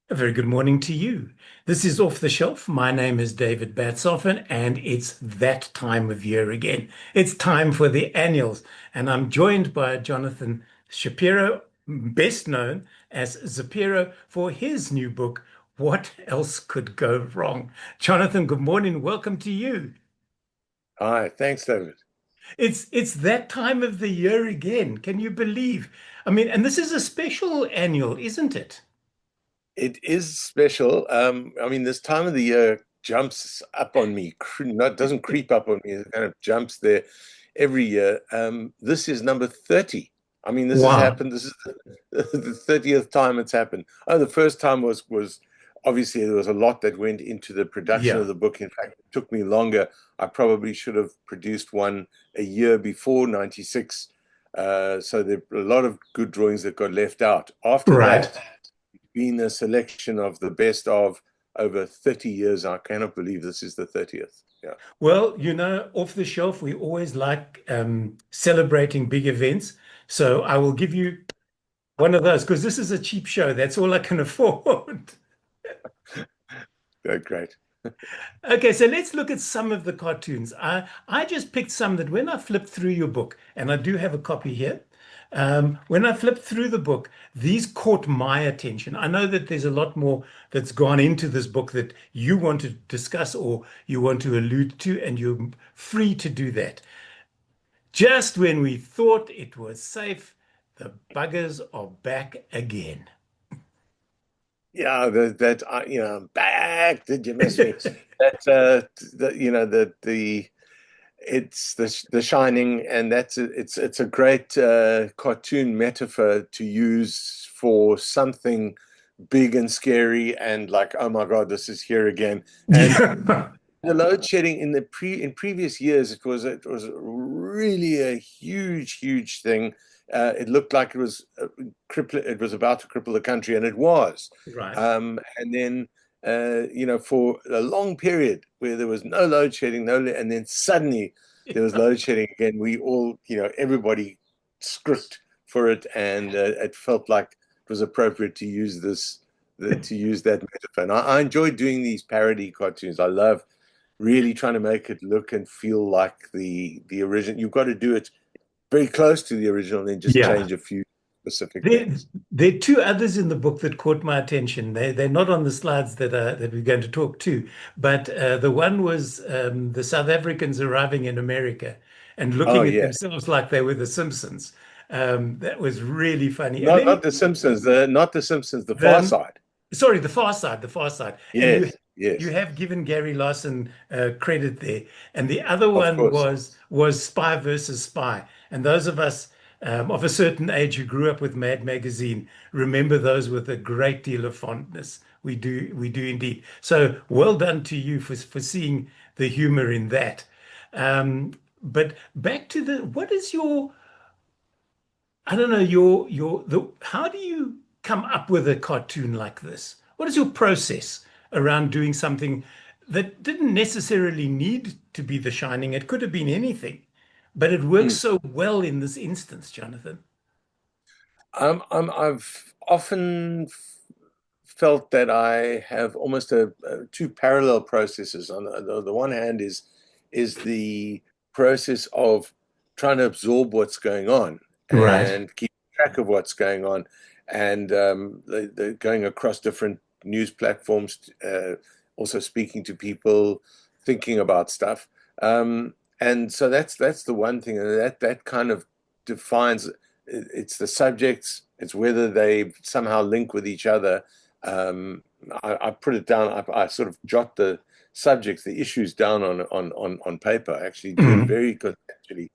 A very good morning to you. This is Off the Shelf. My name is David Batsoffen, and it's that time of year again. It's time for the annuals, and I'm joined by Jonathan Shapiro, best known as Zapiro, for his new book, What Else Could Go Wrong? Jonathan, good morning. Welcome to you. Hi, thanks, David. It's that time of the year again. Can you believe? I mean, and this is a special annual, isn't it? It is special. I mean, this time of the year jumps up on me. Not doesn't creep up on me. It kind of jumps there every year. This is number 30. I mean, this has Wow. happened. This is the 30th time it's happened. Oh, the first time was obviously there was a lot that went into the production of Yeah. the book. In fact, it took me longer. I probably should have produced one a year before 96. So there are a lot of good drawings that got left out. After Right. that, been a selection of the best of over 30 years. I cannot believe this is the 30th. Yeah. Well, off the shelf, we always like celebrating big events. So I will give you one of those because this is a cheap show. That's all I can afford. Great. Okay, so let's look at some of the cartoons. I just picked some that when I flipped through your book, and I do have a copy here. When I flipped through the book, these caught my attention. I know that there's a lot more that's gone into this book that you want to discuss or you want to allude to, and you're free to do that. Just when we thought it was safe, the buggers are back again. Yeah, I'm back. Did you miss me? That the it's the Shining, and it's a great cartoon metaphor to use for something big and scary and like, oh my God, this is here again. And Yeah. the load shedding in previous years, it was really a huge thing. It looked like it was about to cripple the country, and it was. Right. And then for a long period where there was no load shedding, and then suddenly there was load shedding again. We all, everybody script for it, and it felt like it was appropriate to use to use that metaphor. And I enjoy doing these parody cartoons. I love really trying to make it look and feel like the original. You've got to do it very close to the original and then just Yeah. change a few specific There, things. there are two others in the book that caught my attention. They're not on the slides that we're going to talk to, but the one was the South Africans arriving in America and Oh looking at yeah. themselves like they were the Simpsons. That was really funny. And Not then the Simpsons, not the Simpsons, the Far the Side. sorry, the Far Side, the Far Side, and you Yes, you yes, have given Gary Larson credit there. And the other of one course. was Spy versus Spy. And those of us of a certain age who grew up with Mad Magazine remember those with a great deal of fondness. We do indeed. So well done to you for seeing the humor in that. But back to the what is your I don't know, how do you come up with a cartoon like this? What is your process around doing something that didn't necessarily need to be The Shining? It could have been anything, but it works Mm. so well in this instance, Jonathan. I've often felt that I have almost two parallel processes. On the one hand is the process of trying to absorb what's going on Right. and keep track of what's going on, and the going across different news platforms, also speaking to people, thinking about stuff. And so that's the one thing, and that kind of defines it's the subjects, it's whether they somehow link with each other. I put it down. I sort of jot the subjects, the issues down on paper. I actually do it Mm. very conceptually,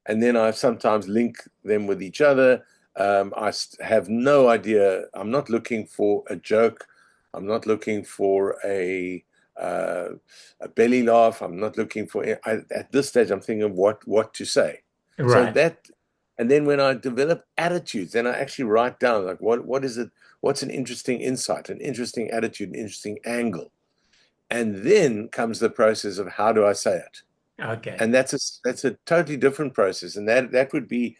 and then I sometimes link them with each other. Have no idea. I'm not looking for a joke. I'm not looking for uh, a belly laugh. I'm not looking for. At this stage, I'm thinking of what to say. So Right. that, and then when I develop attitudes, then I actually write down like what is it? What's an interesting insight, an interesting attitude, an interesting angle, and then comes the process of how do I say it? Okay. And that's a totally different process, and that would be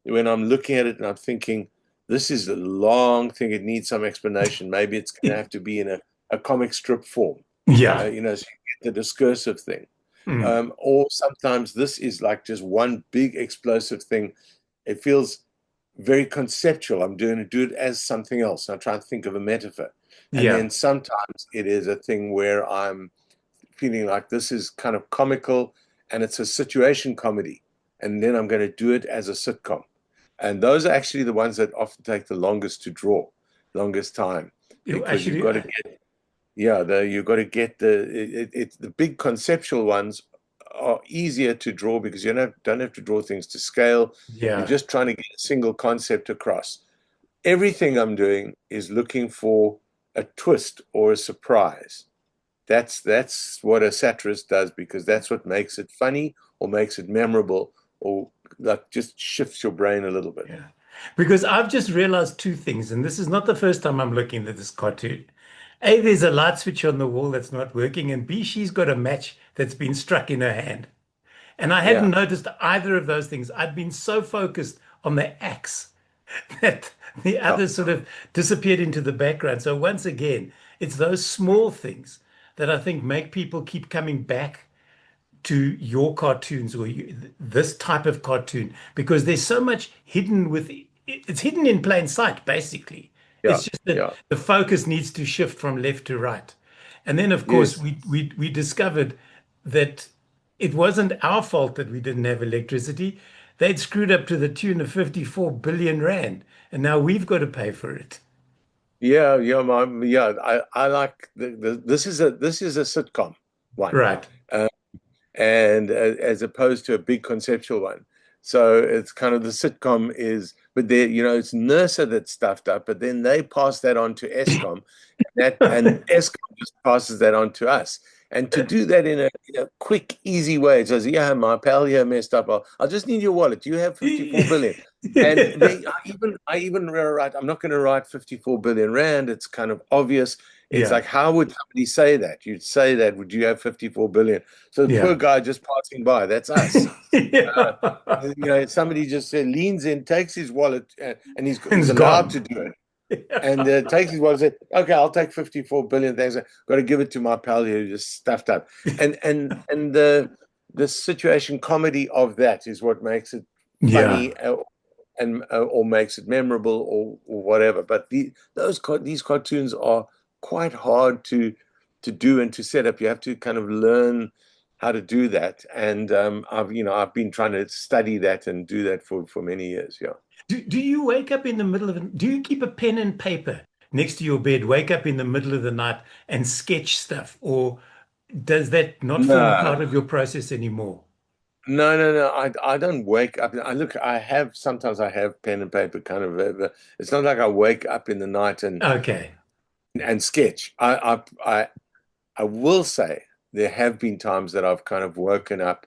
when I'm looking at it and I'm thinking, this is a long thing. It needs some explanation. Maybe it's going to have to be in a comic strip form, Yeah. you know, so you get the discursive thing. Mm. Or sometimes this is like just one big explosive thing. It feels very conceptual. I'm doing to do it as something else. I try to think of a metaphor. And Yeah. then sometimes it is a thing where I'm feeling like this is kind of comical and it's a situation comedy. And then I'm going to do it as a sitcom. And those are actually the ones that often take the longest to draw, longest time, because you've Actually, got to get, yeah, you've got to get the big conceptual ones are easier to draw because you don't have to draw things to scale. You're yeah. just trying to get a single concept across. Everything I'm doing is looking for a twist or a surprise. That's what a satirist does because that's what makes it funny or makes it memorable or like just shifts your brain a little bit. Yeah. Because I've just realized two things, and this is not the first time I'm looking at this cartoon. A, there's a light switch on the wall that's not working, and B, she's got a match that's been struck in her hand. And I hadn't Yeah, noticed either of those things. I'd been so focused on the axe that the yeah, other sort of disappeared into the background. So once again, it's those small things that I think make people keep coming back to your cartoons or this type of cartoon because there's so much hidden with it's hidden in plain sight, basically. yeah, It's just that yeah. the focus needs to shift from left to right. And then, of course, Yes. we discovered that it wasn't our fault that we didn't have electricity. They'd screwed up to the tune of 54 billion rand, and now we've got to pay for it. Yeah, yeah, yeah. I like this is a sitcom one. Right. Uh, and as opposed to a big conceptual one. So it's kind of the sitcom is, but there, it's NERSA that's stuffed up, but then they pass that on to ESCOM, and ESCOM just passes that on to us. And to do that in a quick, easy way, it says, "Yeah, my pal here messed up. I'll just need your wallet. You have 54 billion." And I even write, I'm not going to write 54 billion rand. It's kind of obvious. It's Yeah. like, how would somebody say that? You'd say that, would you have 54 billion? So the poor Yeah. guy just passing by, that's us. Uh, Yeah. somebody just leans in, takes his wallet, and he's It's allowed to gone. do it. And takes his wallet and said, "Okay, I'll take 54 billion." Thanks. Got to give it to my pal who just stuffed up. And the situation comedy of that is what makes it Yeah. funny, and or makes it memorable or whatever. But these cartoons are quite hard to do and to set up. You have to kind of learn how to do that. And I've been trying to study that and do that for many years. Yeah. Do you wake up in the middle of do you keep a pen and paper next to your bed, wake up in the middle of the night and sketch stuff, or does that not form a part No, of your process anymore? no, no, no. I don't wake up. Sometimes I have pen and paper kind of. But it's not like I wake up in the night Okay. and sketch. I will say there have been times that I've kind of woken up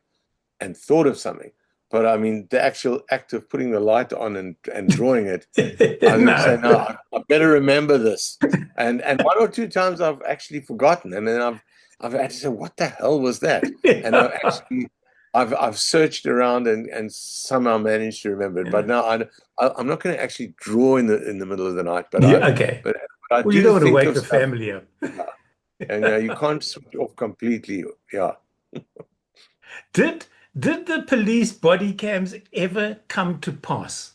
and thought of something. But I mean, the actual act of putting the light on and drawing it, I was going to say, No. no, I better remember this. And one or two times I've actually forgotten, and then I've had to say, what the hell was that? And I've searched around and somehow managed to remember it. But Yeah. now I'm not going to actually draw in the middle of the night, but Yeah, okay. but I Well, you do don't want to think wake of the stuff. family up. Yeah. And you can't switch off completely. Yeah. Did did the police body cams ever come to pass?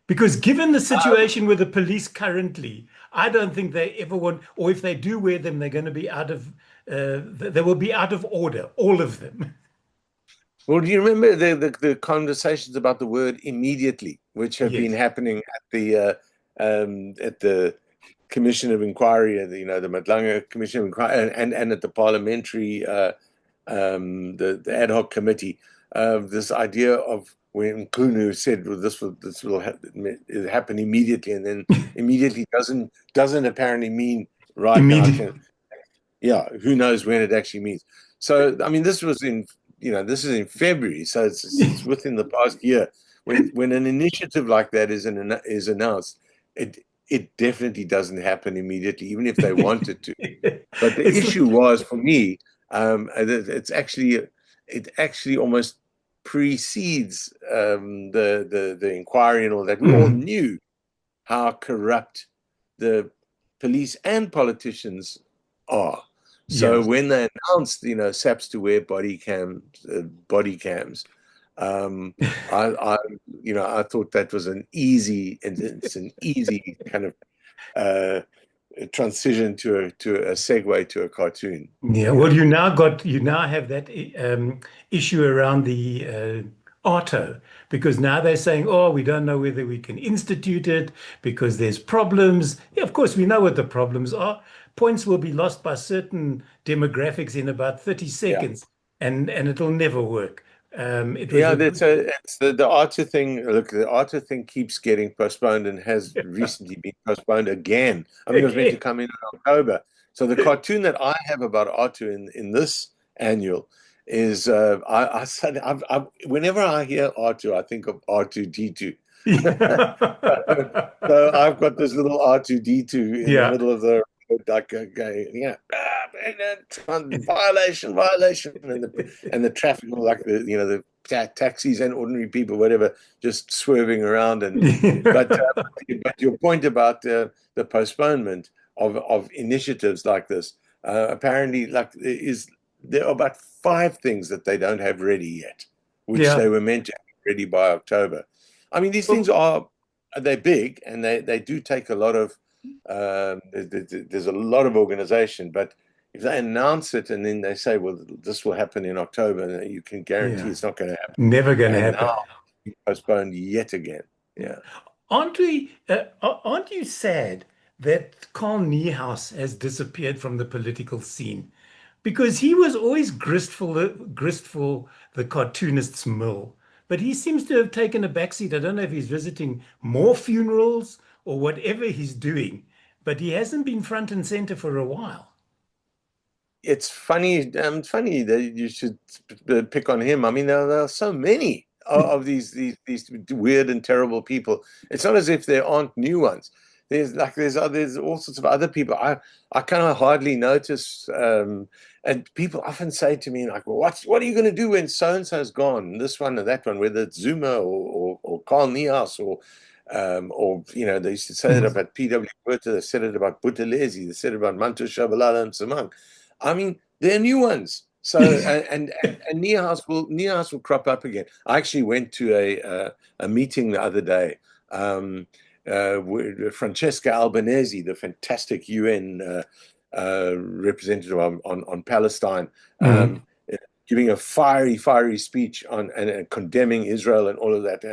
Because given the situation with the police currently, I don't think they ever want, or if they do wear them, they're going to be out of, they will be out of order, all of them. Well, do you remember the conversations about the word immediately, which have been Yes. happening at the Commission of Inquiry, the Madlanga Commission of Inquiry, and at the parliamentary the ad hoc committee, this idea of when Kunu said, well, this will happen immediately, and then immediately doesn't apparently mean right now. Immediate. Yeah, who knows when it actually means. So, I mean, this is in February, so it's within the past year. When an initiative like that is announced, it definitely doesn't happen immediately, even if they wanted to. But the It's issue was for me, it actually almost precedes the inquiry and all that. We all mm, knew how corrupt the police and politicians are. So Yes. when they announced, SAPs to wear body cams, um, I, I thought that was it's an easy kind of uh, transition to a segue to a cartoon. Yeah, Yeah, well, you now have that issue around the auto because now they're saying, oh, we don't know whether we can institute it because there's problems. Yeah, of course, we know what the problems are. Points will be lost by certain demographics in about 30 yeah. seconds, and it'll never work. It was Yeah, a that's it's the Arthur thing. Look, the Arthur thing keeps getting postponed and has recently been postponed again. I mean, it was meant to come in October. So the cartoon that I have about Arthur in this annual is I said whenever I hear Arthur, I think of R2D2. So I've got this little R2D2 in the Yeah. middle of the road, like going, violation, and the traffic, like the taxis and ordinary people, whatever, just swerving around. But but your point about the postponement of initiatives like this, apparently, there are about 5 things that they don't have ready yet, which they Yeah. were meant to have ready by October. I mean, these things Well, they're big and they do take a lot of there's a lot of organization, but if they announce it and then they say, well, this will happen in October, you can guarantee yeah. it's not going to happen. Never going to And happen. now it's postponed yet again. Yeah. Aren't you sad that Carl Niehaus has disappeared from the political scene? Because he was always gristful, the cartoonist's mill. But he seems to have taken a backseat. I don't know if he's visiting more funerals or whatever he's doing, but he hasn't been front and center for a while. It's funny that you should pick on him. I mean, there are so many of these weird and terrible people. It's not as if there aren't new ones. There's all sorts of other people. I kind of hardly notice. And people often say to me like, well, what are you going to do when so and so's gone? This one or that one, whether it's Zuma or Carl Niehaus or they used to say that about P.W. Botha, they said it about Buthelezi, they said it about Manto Shabalala and Samang. I mean, they're new ones. So and Niehaus will crop up again. I actually went to a meeting the other day. Francesca Albanese, the fantastic UN representative on Palestine, Mhm. giving a fiery speech on and condemning Israel and all of that.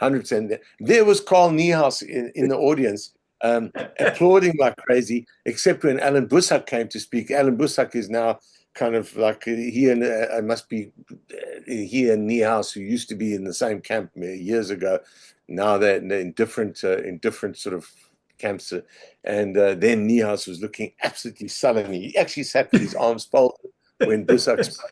100%. There was Carl Niehaus in the audience, applauding like crazy, except when Alan Bussak came to speak. Alan Bussak is now kind of like he and must be he and Niehaus, who used to be in the same camp years ago. Now they're in different sort of camps. And then Niehaus was looking absolutely sullen. He actually sat with his arms folded when Bussak spoke.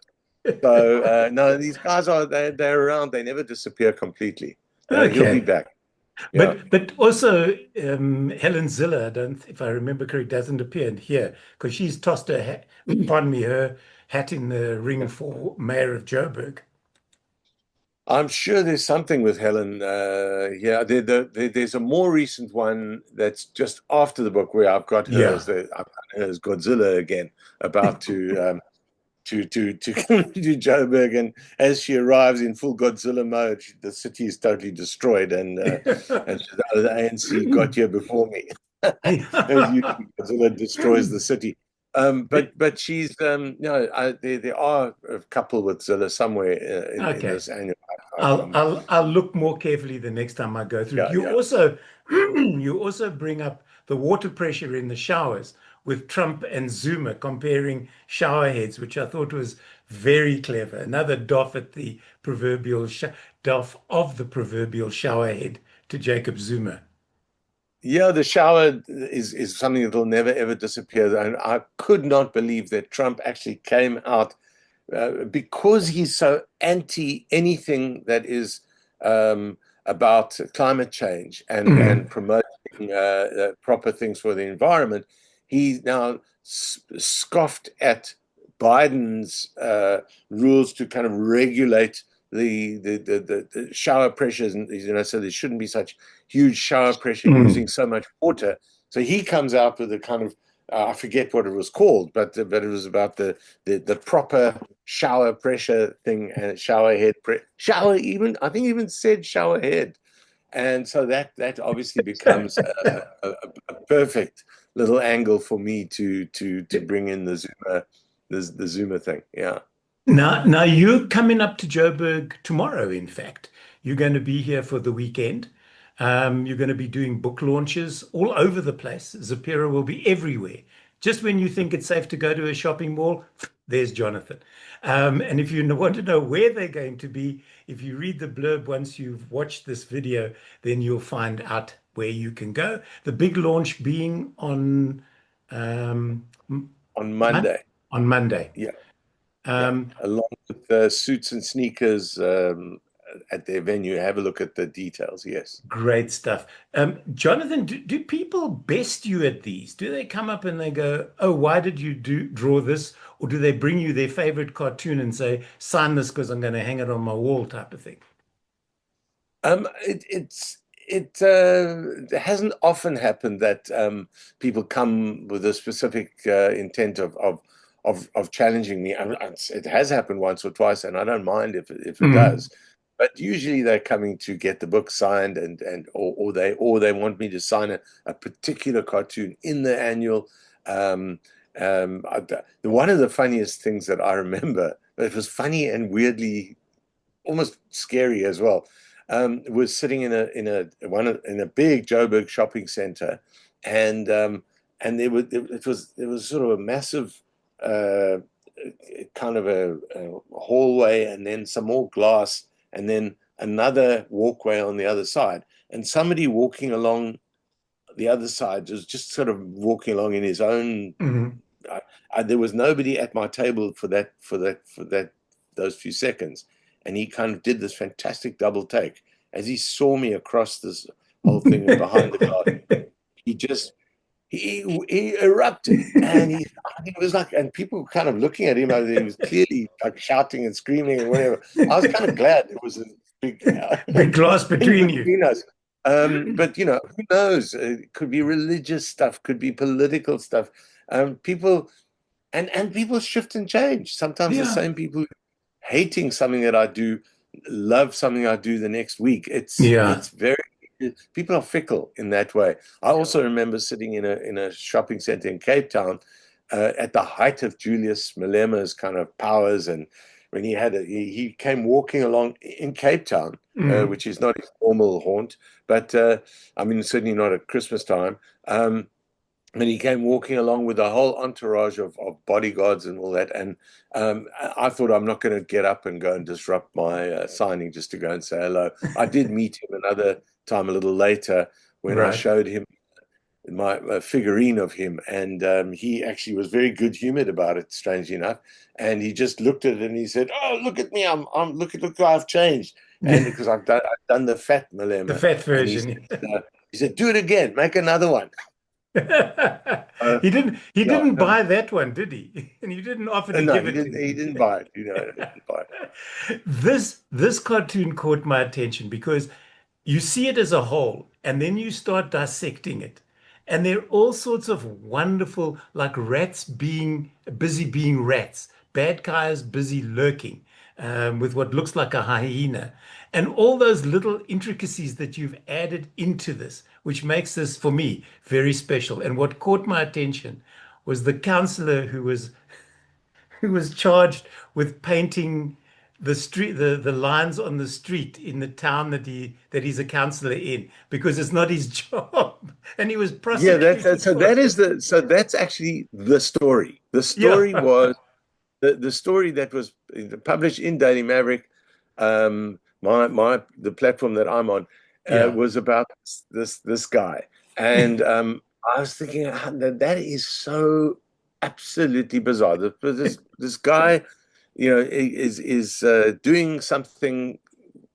So no, these guys they're around. They never disappear completely. He'll be Okay. back. Yeah. But also Helen Ziller, I don't, if I remember correct, doesn't appear here because she's tossed her hat, pardon me, her hat in the ring for mayor of Joburg. I'm sure there's something with Helen. Yeah, there's a more recent one that's just after the book where I've got her Yeah. I've got her as Godzilla again, about to come to Joburg, and as she arrives in full Godzilla mode, the city is totally destroyed, and she's, "Oh, the ANC got here before me." As usually, Godzilla destroys the city. But she's no, there are a couple with Zilla somewhere in Okay. this annual. Um, I'll look more carefully the next time I go through it. yeah, You yeah. also you also bring up the water pressure in the showers with Trump and Zuma comparing shower heads, which I thought was very clever. Another doff of the proverbial shower head to Jacob Zuma. Yeah, the shower is something that will never ever disappear. And I could not believe that Trump actually came out because he's so anti anything that is about climate change and Mhm. promoting proper things for the environment. He now scoffed at Biden's rules to kind of regulate the shower pressures, and so there shouldn't be such huge shower pressure using so much water. So he comes out with a kind of, I forget what it was called, but it was about the proper shower pressure thing, and shower head shower, even I think even said shower head. And so that obviously becomes a perfect little angle for me to bring in the Zoomer thing. Yeah. Now you're coming up to Joburg tomorrow, in fact. You're going to be here for the weekend. You're going to be doing book launches all over the place. Zapiro will be everywhere. Just when you think it's safe to go to a shopping mall, there's Jonathan. And if you want to know where they're going to be, if you read the blurb once you've watched this video, then you'll find out where you can go. The big launch being on um, On Monday. on Monday. Yeah. Yeah, Um, along with the suits and sneakers at their venue. Have a look at the details. Yes. Great stuff. Jonathan, do people best you at these? Do they come up and they go, "Oh, why did you draw this?" Or do they bring you their favorite cartoon and say, "Sign this because I'm going to hang it on my wall," type of thing? It hasn't often happened that people come with a specific intent of challenging me. It has happened once or twice, and I don't mind if it Mm, does. But usually they're coming to get the book signed, or they want me to sign a particular cartoon in the annual. One of the funniest things that I remember, but it was funny and weirdly almost scary as well, was sitting in a big Joburg shopping center, and there was sort of a massive uh, kind of a hallway, and then some more glass, and then another walkway on the other side, and somebody walking along the other side was just sort of walking along in his own. mm. There was nobody at my table for those few seconds, and he kind of did this fantastic double take as he saw me across this whole thing behind the glass. He just he erupted, and he was like, and people were kind of looking at him. He was clearly like shouting and screaming and whatever. I was kind of glad there was a big Big glass in between you. between us. But who knows? It could be religious stuff, could be political stuff. People and people shift and change. Sometimes the Yeah. same people hating something that I do love something I do the next week. Yeah. It's very people are fickle in that way. I also remember sitting in a shopping center in Cape Town at the height of Julius Malema's kind of powers, and when he came walking along in Cape Town, Mm. which is not his normal haunt, but I mean certainly not at Christmas time. And he came walking along with a whole entourage of bodyguards and all that. And I thought, I'm not going to get up and go and disrupt my signing just to go and say hello. I did meet him another time a little later when I Right. showed him my figurine of him, and he actually was very good humored about it, strangely enough. And he just looked at it and he said, "Oh, look at me! Look how I've changed." And because I've done the fat The Malema, fat and version. he said, "Do it again, make another one." Uh, He yeah, didn't buy that one, did he? And you didn't offer to no, give he it to didn't. He him. didn't buy it. He didn't buy it. This cartoon caught my attention because you see it as a whole and then you start dissecting it. And there are all sorts of wonderful, like rats being busy being rats, bad guys busy lurking with what looks like a hyena, and all those little intricacies that you've added into this, which makes this for me very special. And what caught my attention was the counselor who was charged with painting the street the lines on the street in the town that he's a counselor in because it's not his job and he was Yeah, prosecuted so for that is it. that's actually the story. The Yeah. story was the story that was published in Daily Maverick. The platform that I'm on Yeah. was about this guy, and I was thinking that is so absolutely bizarre. This guy, is doing something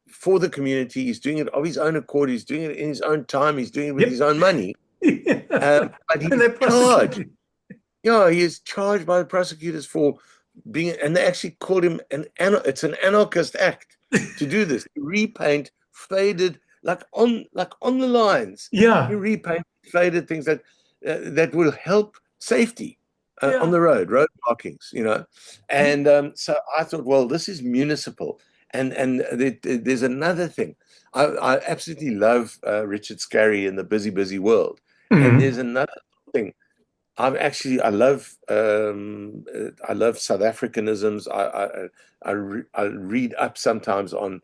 for the community. He's doing it of his own accord. He's doing it in his own time. He's doing it with his Yep. own money. But And he's they charged. prosecuted. Yeah, he is charged by the prosecutors for being, and they actually called him it's an anarchist act to do this, to repaint faded like on the lines. Yeah. You repaint faded things that will help safety on Yeah. the road markings, And so I thought, well, this is municipal. And there's another thing. I absolutely love Richard Scarry in The Busy, Busy World. And Mhm. there's another thing. I love South Africanisms. I read up sometimes on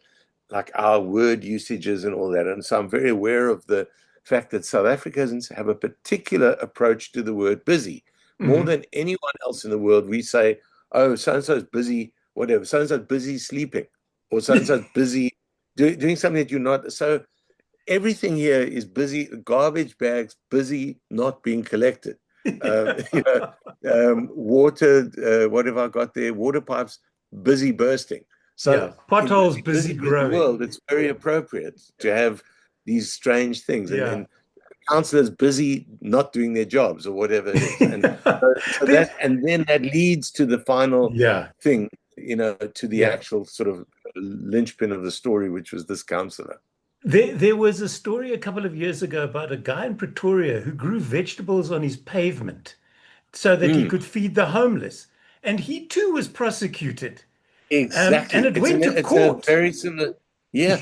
like our word usages and all that, and so I'm very aware of the fact that South Africans have a particular approach to the word busy. More Mhm. than anyone else in the world, we say, "Oh, so and so's busy, whatever. So and so's busy sleeping, or so and so's busy doing something that you're not." So everything here is busy. Garbage bags busy not being collected. You know, water. What have I got there? Water pipes busy bursting. So Yeah. in Potholes busy, busy busy, busy growing. world, it's very appropriate to have these strange things, Yeah. and counselors busy not doing their jobs or whatever it is, and so There's, that, and then that leads to the final yeah. thing, to the Yeah. actual sort of linchpin of the story, which was this counselor. There was a story a couple of years ago about a guy in Pretoria who grew vegetables on his pavement so that he Mm. could feed the homeless. And he too was prosecuted. And Exactly. it went to It's a court. very similar. Yeah,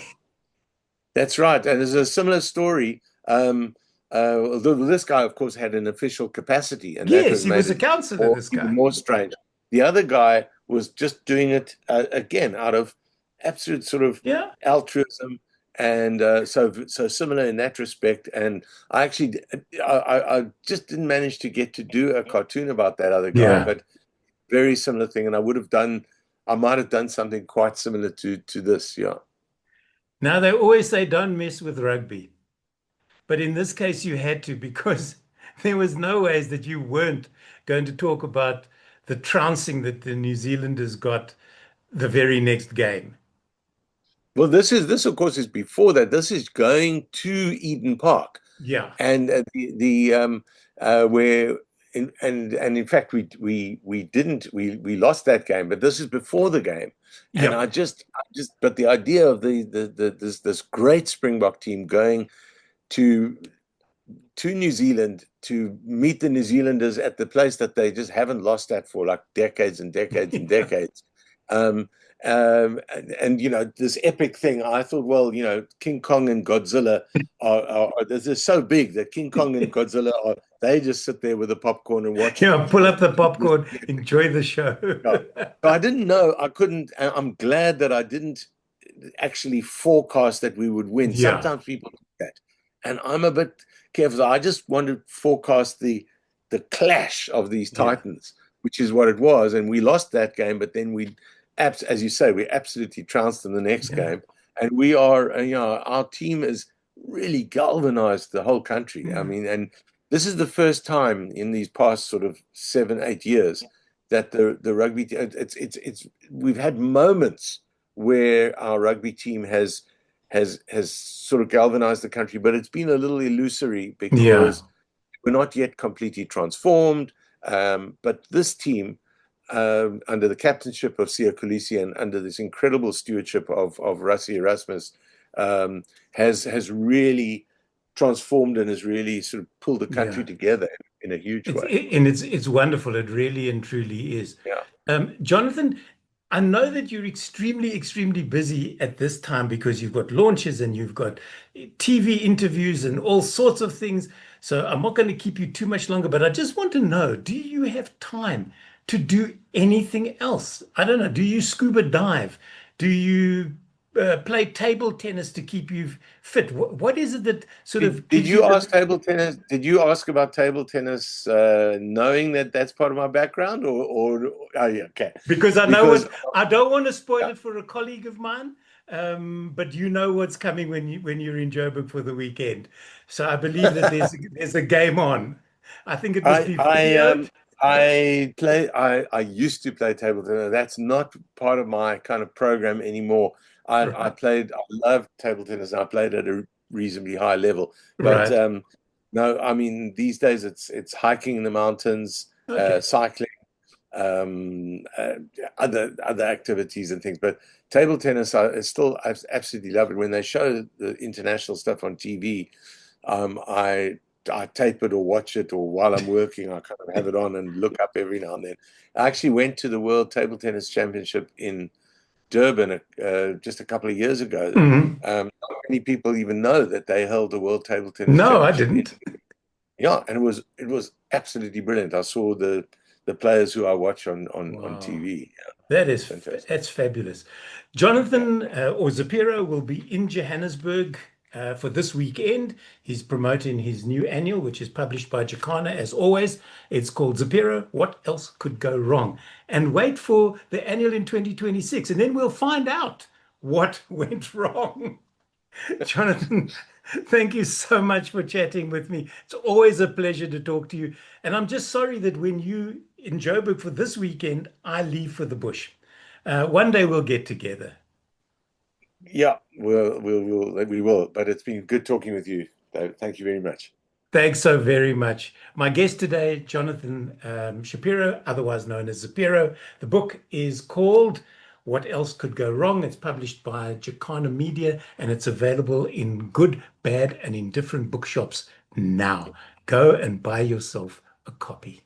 that's right. And there's a similar story. Although this guy, of course, had an official capacity, and that Yes, was he made was a it counselor, more, this even guy. more strange. The other guy was just doing it again out of absolute sort of Yeah. altruism, and so similar in that respect. And I actually, I just didn't manage to get to do a cartoon about that other guy, Yeah. but very similar thing, and I might have done something quite similar to this, yeah. Now they always say don't mess with rugby. But in this case, you had to because there was no ways that you weren't going to talk about the trouncing that the New Zealanders got the very next game. Well, this of course is before that. This is going to Eden Park, Yeah. and where and in fact we didn't we lost that game, but this is before the game, and Yep. I just but the idea of this great Springbok team going to New Zealand to meet the New Zealanders at the place that they just haven't lost at for like decades and decades and decades. Um, and this epic thing. I thought, well, King Kong and Godzilla they're so big that King Kong and Godzilla they just sit there with the popcorn and watch. Yeah. Pull up the popcorn, enjoy the show. Yeah. So I didn't know. I couldn't. I'm glad that I didn't actually forecast that we would win. Yeah. Sometimes people do that, and I'm a bit careful. I just want to forecast the clash of these Yeah. titans, which is what it was, and we lost that game. But then as you say, we absolutely trounced in the next Yeah. game, and we are, our team has really galvanized the whole country. I Yeah. mean, and this is the first time in these past sort of 7, 8 years that the rugby it's we've had moments where our rugby team has sort of galvanized the country, but it's been a little illusory Yeah. because we're not yet completely transformed. But this team, under the captainship of Sia Kolisi and under this incredible stewardship of Rassie Erasmus, has really transformed and has really sort of pulled the country Yeah. together in a huge way. It's wonderful. It really and truly is. Yeah. Jonathan, I know that you're extremely busy at this time because you've got launches and you've got TV interviews and all sorts of things. So I'm not going to keep you too much longer, but I just want to know, do you have time to do anything else? I don't know. Do you scuba dive? Do you play table tennis to keep you fit? What is it that sort of Did gives you you the ask table tennis? Did you ask about table tennis, knowing that that's part of my background, or oh yeah, okay, Because I know because what I don't want to spoil yeah, it for a colleague of mine, but you know what's coming when you're in Joburg for the weekend. So I believe that there's a game on. I think it must I be I videoed. I used to play table tennis. That's not part of my kind of program anymore. Right, I love table tennis. I played at a reasonably high level, but right. no, I mean these days it's hiking in the mountains, Okay. cycling. um, uh, other activities and things. But table tennis, I absolutely love it. When they show the international stuff on TV, I tape it or watch it, or while I'm working, I kind of have it on and look up every now and then. I actually went to the World Table Tennis Championship in Durban just a couple of years ago. Mhm. Not many people even know that they held the World Table Tennis No, I Championship. didn't. Yeah, and it was absolutely brilliant. I saw the players who I watch on Wow. TV. Yeah, That is fantastic. that's fabulous. Yeah. Jonathan or Zapiro will be in Johannesburg for this weekend. He's promoting his new annual, which is published by Jacana as always. It's called Zapiro. What else could go wrong? And wait for the annual in 2026, and then we'll find out what went wrong. Jonathan, thank you so much for chatting with me. It's always a pleasure to talk to you. And I'm just sorry that when you in Joburg for this weekend, I leave for the bush. One day we'll get together. Yeah, we will. But it's been good talking with you, David. Thank you very much. Thanks so very much. My guest today, Jonathan Shapiro, otherwise known as Zapiro. The book is called What Else Could Go Wrong? It's published by Jacana Media and it's available in good, bad, and indifferent bookshops now. Go and buy yourself a copy.